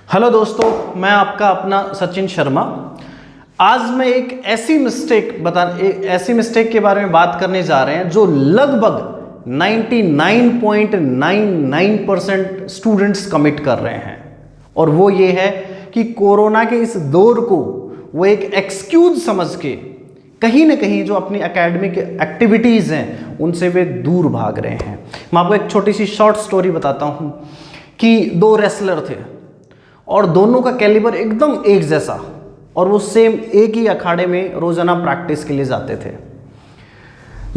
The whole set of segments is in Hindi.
हेलो दोस्तों, मैं आपका अपना सचिन शर्मा। आज मैं एक ऐसी मिस्टेक के बारे में बात करने जा रहे हैं जो लगभग 99.99% स्टूडेंट्स कमिट कर रहे हैं। और वो ये है कि कोरोना के इस दौर को वो एक एक्सक्यूज समझ के कहीं ना कहीं जो अपनी एकेडमिक एक्टिविटीज़ हैं उनसे वे दूर भाग रहे हैं। मैं आपको एक छोटी सी शॉर्ट स्टोरी बताता हूँ कि दो रेसलर थे और दोनों का कैलिबर एकदम एक जैसा, और वो सेम एक ही अखाड़े में रोजाना प्रैक्टिस के लिए जाते थे।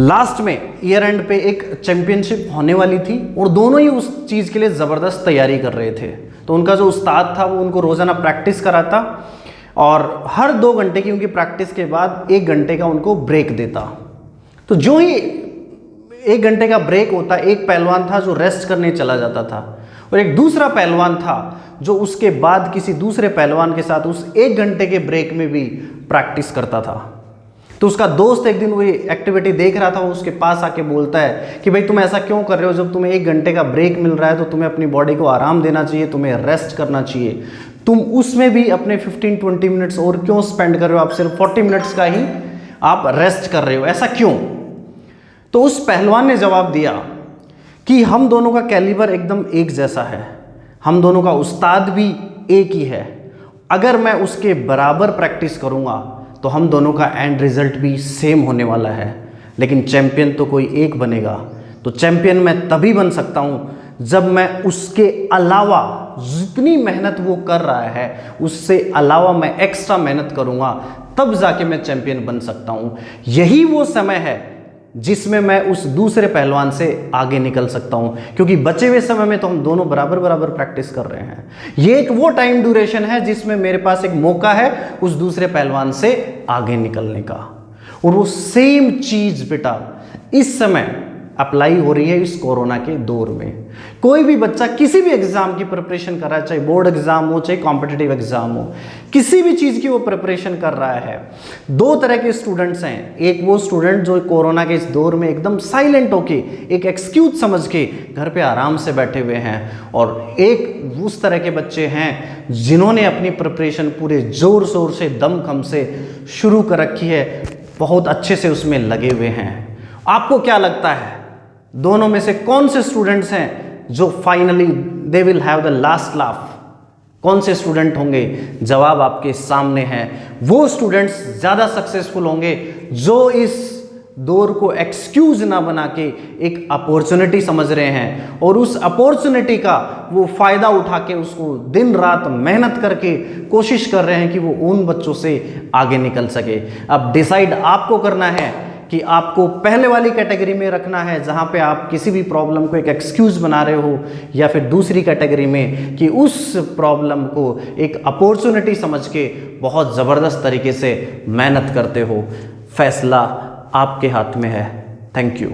लास्ट में ईयर एंड पे एक चैंपियनशिप होने वाली थी और दोनों ही उस चीज़ के लिए ज़बरदस्त तैयारी कर रहे थे। तो उनका जो उस्ताद था वो उनको रोज़ाना प्रैक्टिस कराता और हर 2 घंटे की उनकी प्रैक्टिस के बाद 1 घंटे का उनको ब्रेक देता। तो जो ही 1 घंटे का ब्रेक होता, एक पहलवान था जो रेस्ट करने चला जाता था और एक दूसरा पहलवान था जो उसके बाद किसी दूसरे पहलवान के साथ उस 1 घंटे के ब्रेक में भी प्रैक्टिस करता था। तो उसका दोस्त एक दिन वो एक्टिविटी देख रहा था, वो उसके पास आके बोलता है कि भाई तुम ऐसा क्यों कर रहे हो, जब तुम्हें 1 घंटे का ब्रेक मिल रहा है तो तुम्हें अपनी बॉडी को आराम देना चाहिए, तुम्हें रेस्ट करना चाहिए। तुम उसमें भी अपने 15-20 मिनट्स और क्यों स्पेंड कर रहे हो, आप सिर्फ 40 मिनट्स का ही आप रेस्ट कर रहे हो, ऐसा क्यों? तो उस पहलवान ने जवाब दिया कि हम दोनों का कैलिबर एकदम एक जैसा है, हम दोनों का उस्ताद भी एक ही है। अगर मैं उसके बराबर प्रैक्टिस करूंगा तो हम दोनों का एंड रिजल्ट भी सेम होने वाला है, लेकिन चैंपियन तो कोई एक बनेगा। तो चैंपियन मैं तभी बन सकता हूं जब मैं उसके अलावा जितनी मेहनत वो कर रहा है उससे अलावा मैं एक्स्ट्रा मेहनत करूंगा, तब जाके मैं चैंपियन बन सकता हूं। यही वो समय है जिसमें मैं उस दूसरे पहलवान से आगे निकल सकता हूं, क्योंकि बचे हुए समय में तो हम दोनों बराबर बराबर प्रैक्टिस कर रहे हैं। ये एक वो टाइम ड्यूरेशन है जिसमें मेरे पास एक मौका है उस दूसरे पहलवान से आगे निकलने का। और वो सेम चीज बेटा इस समय अप्लाई हो रही है इस कोरोना के दौर में। कोई भी बच्चा किसी भी एग्जाम की प्रिपरेशन कर रहा है, चाहे बोर्ड एग्जाम हो चाहे कॉम्पिटिटिव एग्जाम हो, किसी भी चीज की वो प्रिपरेशन कर रहा है। 2 तरह के स्टूडेंट्स हैं। एक वो स्टूडेंट जो कोरोना के इस दौर में एकदम साइलेंट होके एक एक्सक्यूज समझ के घर पे आराम से बैठे हुए हैं, और एक उस तरह के बच्चे हैं जिन्होंने अपनी प्रिपरेशन पूरे जोर शोर से दमखम से शुरू कर रखी है, बहुत अच्छे से उसमें लगे हुए हैं। आपको क्या लगता है दोनों में से कौन से स्टूडेंट्स हैं जो finally they will have the last laugh? कौन से स्टूडेंट होंगे? जवाब आपके सामने है। वो स्टूडेंट्स ज्यादा सक्सेसफुल होंगे जो इस दौर को एक्सक्यूज ना बना के एक अपॉर्चुनिटी समझ रहे हैं और उस अपॉर्चुनिटी का वो फायदा उठा के उसको दिन रात मेहनत करके कोशिश कर रहे हैं कि वो उन बच्चों से आगे निकल सके। अब डिसाइड आपको करना है कि आपको पहले वाली कैटेगरी में रखना है जहां पे आप किसी भी प्रॉब्लम को एक एक्सक्यूज बना रहे हो, या फिर दूसरी कैटेगरी में कि उस प्रॉब्लम को एक अपॉर्चुनिटी समझ के बहुत ज़बरदस्त तरीके से मेहनत करते हो। फैसला आपके हाथ में है। Thank you.